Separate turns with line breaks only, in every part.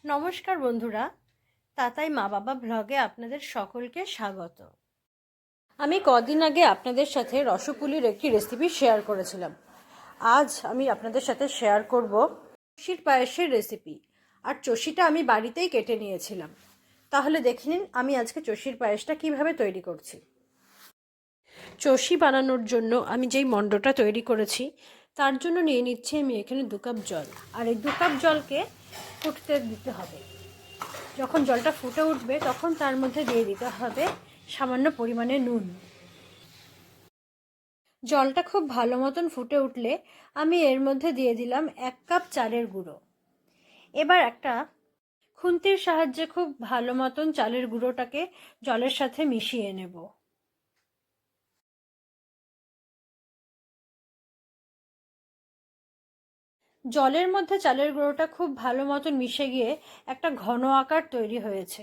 নমস্কার বন্ধুরা, তাতাই মা বাবা ব্লগে আপনাদের সকলকে স্বাগত। আমি কদিন আগে আপনাদের সাথে রসপুলির একটি রেসিপি শেয়ার করেছিলাম। আজ আমি আপনাদের সাথে শেয়ার করব চষির পায়েসের রেসিপি। আর চষিটা আমি বাড়িতেই কেটে নিয়েছিলাম। তাহলে দেখে নিন আমি আজকে চষির পায়েসটা কিভাবে তৈরি করছি। চষি বানানোর জন্য আমি যেই মণ্ডটা তৈরি করেছি তার জন্য নিয়ে নিচ্ছি আমি এখানে 2 কাপ জল। আর এই 2 কাপ জলকে ফুটতে দিতে হবে। যখন জলটা ফুটে উঠবে তখন তার মধ্যে দিয়ে দিতে হবে সামান্য পরিমাণে নুন। জলটা খুব ভালো মতন ফুটে উঠলে আমি এর মধ্যে দিয়ে দিলাম 1 কাপ চালের গুঁড়ো। এবার একটা খুন্তির সাহায্যে খুব ভালো মতন চালের গুঁড়োটাকে জলের সাথে মিশিয়ে নেব। জলের মধ্যে চালের গুঁড়োটা খুব ভালো মতন মিশে গিয়ে একটা ঘন আকার তৈরি হয়েছে।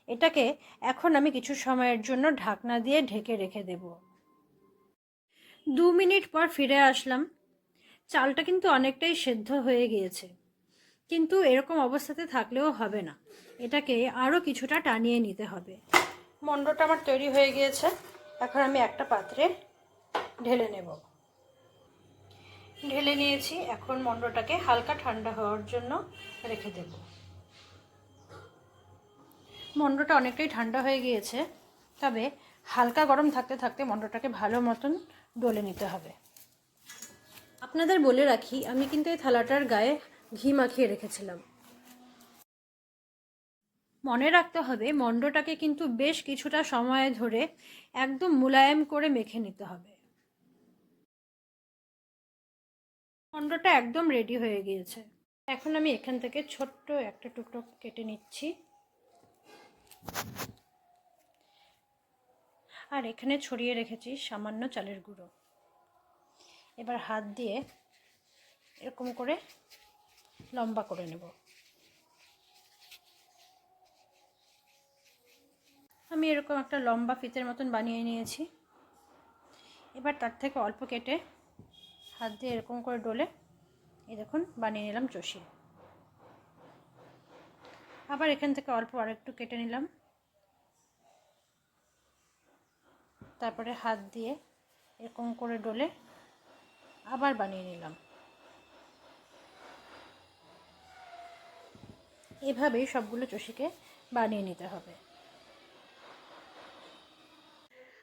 এটাকে এখন আমি কিছু সময়ের জন্য ঢাকনা দিয়ে ঢেকে রেখে দেব। 2 মিনিট পর ফিরে আসলাম। চালটা কিন্তু অনেকটাই সেদ্ধ হয়ে গিয়েছে, কিন্তু এরকম অবস্থাতে থাকলেও হবে না, এটাকে আরও কিছুটা টানিয়ে নিতে হবে। মণ্ডটা আমার তৈরি হয়ে গিয়েছে। এখন আমি একটা পাত্রে ঢেলে নেব। ঢেলে নিয়েছি। এখন মণ্ডটাকে হালকা ঠান্ডা হওয়ার জন্য রেখে দেব। মণ্ডটা অনেকটাই ঠান্ডা হয়ে গিয়েছে, তবে হালকা গরম থাকতে থাকতে মণ্ডটাকে ভালো মতন ডলে নিতে হবে। আপনাদের বলে রাখি, আমি কিন্তু এই থালাটার গায়ে ঘি মাখিয়ে রেখেছিলাম। মনে রাখতে হবে মণ্ডটাকে কিন্তু বেশ কিছুটা সময় ধরে একদম মোলায়েম করে মেখে নিতে হবে। মণ্ডটা একদম রেডি হয়ে গিয়েছে। এখন আমি এখান থেকে ছোট্ট একটা টুকরো কেটে নিচ্ছি। আর এখানে ছড়িয়ে রেখেছি সামান্য চালের গুঁড়ো। এবার হাত দিয়ে এরকম করে লম্বা করে নেব। আমি এরকম একটা লম্বা ফিতের মতন বানিয়ে নিয়েছি। এবার তার থেকে অল্প কেটে হাত দিয়ে এরকম করে ডলে এই দেখুন বানিয়ে নিলাম চষি। আবার এখান থেকে অল্প আরেকটু কেটে নিলাম। তারপরে হাত দিয়ে এরকম করে ডলে আবার বানিয়ে নিলাম। এভাবেই সবগুলো চষিকে বানিয়ে নিতে হবে।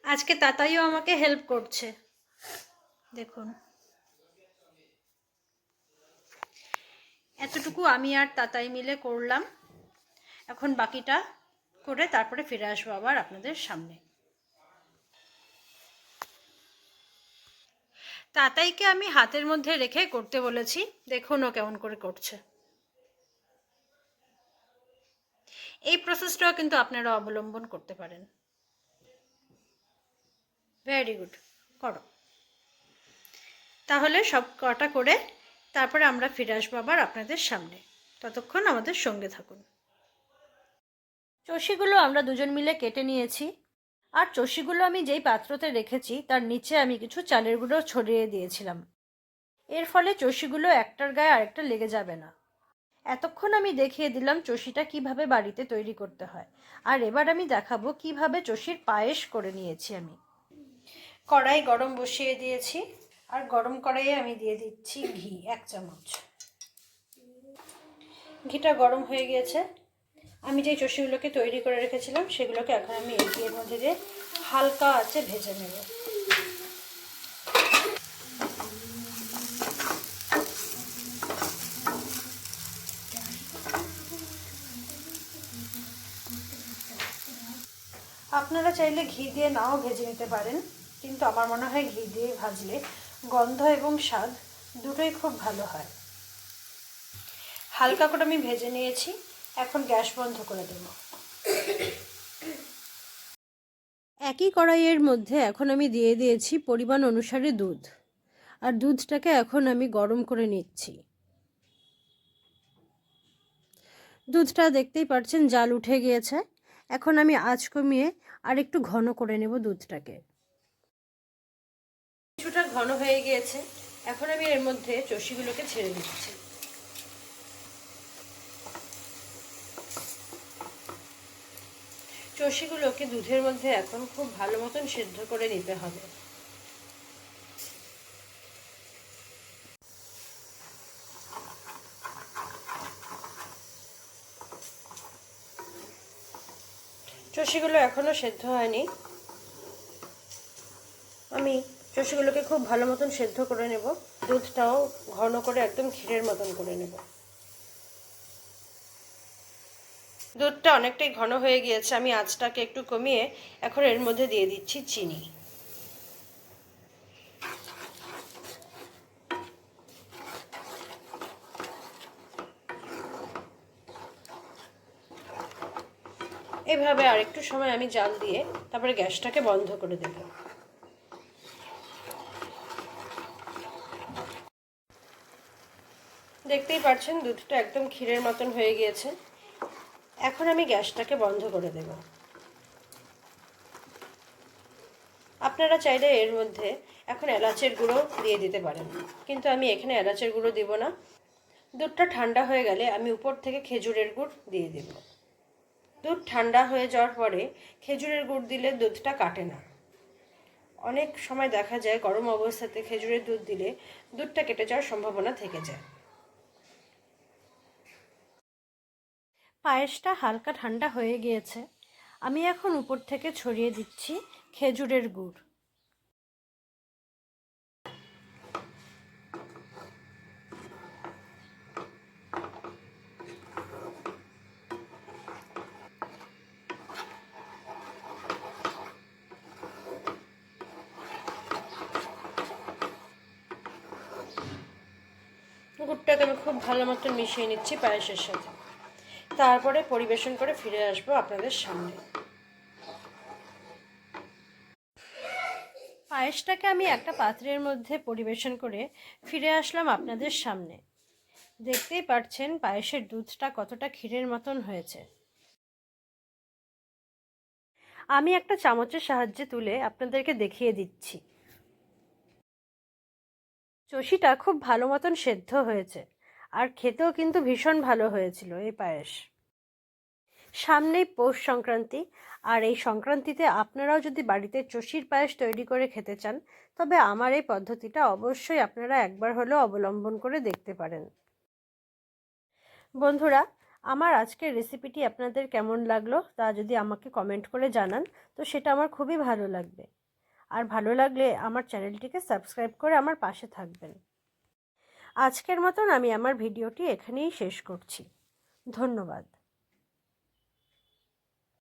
আজকে তাতাইও আমাকে হেল্প করছে, দেখুন। এতটুকু আমি আর তাতাই মিলে করলাম। এখন বাকিটা করে তারপরে ফিরে আসবো আবার আপনাদের সামনে। তাতাইকে আমি হাতের মধ্যে রেখে করতে বলেছি, দেখুন ও কেমন করে করছে। এই প্রসেসটাও কিন্তু আপনারা অবলম্বন করতে পারেন। ভেরি গুড, করো। তাহলে সব কটা করে তারপরে আমরা ফিরে আসবো আবার আপনাদের সামনে। ততক্ষণ আমাদের সঙ্গে থাকুন। চষিগুলো আমরা দুজন মিলে কেটে নিয়েছি। আর চষিগুলো আমি যেই পাত্রতে রেখেছি তার নিচে আমি কিছু চালের গুঁড়ো ছড়িয়ে দিয়েছিলাম। এর ফলে চষিগুলো একটার গায়ে আরেকটা লেগে যাবে না। এতক্ষণ আমি দেখিয়ে দিলাম চষিটা কিভাবে বাড়িতে তৈরি করতে হয়। আর এবার আমি দেখাবো কিভাবে চষির পায়েস করে নিয়েছি আমি। কড়াই গরম বসিয়ে দিয়েছি। আর গরম কড়াইয়ে আমি দিয়ে দিচ্ছি ঘি 1 চামচ। ঘিটা গরম হয়ে গিয়েছে। আমি যে চষিগুলোকে তৈরি করে রেখেছিলাম সেগুলোকে এখন আমি এই ঘিয়ের মধ্যে দিয়ে হালকা আঁচে ভেজে নেব। আপনারা চাইলে ঘি দিয়ে নাও ভেজে নিতে পারেন, কিন্তু আমার মনে হয় ঘি দিয়ে ভাজলে গন্ধ এবং স্বাদ দুটোই খুব ভালো হয়। হালকা করে আমি ভেজে নিয়েছি। এখন গ্যাস বন্ধ করে দেব। একই কড়াইয়ের মধ্যে এখন আমি দিয়ে দিয়েছি পরিমাণ অনুসারে দুধ। আর দুধটাকে এখন আমি গরম করে নিচ্ছি। দুধটা দেখতেই পাচ্ছেন জাল উঠে গিয়েছে। এখন আমি আঁচ কমিয়ে আর একটু ঘন করে নেব দুধটাকে। কিছুটা ঘন হয়ে গিয়েছে। এখন আমি এর মধ্যে চষিগুলোকে ছেড়ে দিচ্ছি। চষিগুলোকে দুধের মধ্যে এখন খুব ভালো মতন সিদ্ধ করে নিতে হবে। চষিগুলো এখনো সেদ্ধ হয়নি। আমি চষিগুলোকে খুব ভালো মতন সেদ্ধ করে নেব। দুধটাও ঘন করে একদম ক্ষীরের মতন করে নেব। দুধটা অনেকটাই ঘন হয়ে গিয়েছে। আমি আঁচটাকে একটু কমিয়ে এখন এর মধ্যে দিয়ে দিচ্ছি চিনি। এভাবে আরেকটু সময় আমি জাল দিয়ে তারপরে গ্যাসটাকে বন্ধ করে দেব। দেখতেই পাচ্ছেন দুধটা একদম ক্ষীরের মতন হয়ে গিয়েছে। এখন আমি গ্যাসটাকে বন্ধ করে দেব। আপনারা চাইলে এর মধ্যে এখন এলাচের গুঁড়ো দিয়ে দিতে পারেন, কিন্তু আমি এখানে এলাচের গুঁড়ো দিব না। দুধটা ঠান্ডা হয়ে গেলে আমি উপর থেকে খেজুরের গুড় দিয়ে দেব। দুধ ঠান্ডা হয়ে যাওয়ার পরে খেজুরের গুড় দিলে দুধটা কাটে না। অনেক সময় দেখা যায় গরম অবস্থাতে খেজুরের দুধ দিলে দুধটা কেটে যাওয়ার সম্ভাবনা থেকে যায়। পায়েসটা হালকা ঠান্ডা হয়ে গিয়েছে। আমি এখন উপর থেকে ছড়িয়ে দিচ্ছি খেজুরের গুড়। গুড়টাকে আমি খুব ভালো মতন মিশিয়ে নিচ্ছি পায়েসের সাথে। তারপরে পরিবেশন করে ফিরে আসবো আপনাদের সামনে। পায়েসটাকে আমি একটা পাত্রের মধ্যে পরিবেশন করে ফিরে আসলাম আপনাদের সামনে। দেখতেই পাচ্ছেন পায়েসের দুধটা কতটা ক্ষীরের মতন হয়েছে। আমি একটা চামচের সাহায্যে তুলে আপনাদেরকে দেখিয়ে দিচ্ছি। চষিটা খুব ভালো মতন সেদ্ধ হয়েছে, আর খেতেও কিন্তু ভীষণ ভালো হয়েছিল এই পায়েস। সামনেই পৌষ সংক্রান্তি, আর এই সংক্রান্তিতে আপনারাও যদি বাড়িতে চষির পায়েস তৈরি করে খেতে চান, তবে আমার এই পদ্ধতিটা অবশ্যই আপনারা একবার হলেও অবলম্বন করে দেখতে পারেন। বন্ধুরা, আমার আজকের রেসিপিটি আপনাদের কেমন লাগলো তা যদি আমাকে কমেন্ট করে জানান, তো সেটা আমার খুবই ভালো লাগবে। আর ভালো লাগলে আমার চ্যানেলটিকে সাবস্ক্রাইব করে আমার পাশে থাকবেন। আজকের মতন আমি আমার ভিডিওটি এখানেই শেষ করছি। ধন্যবাদ।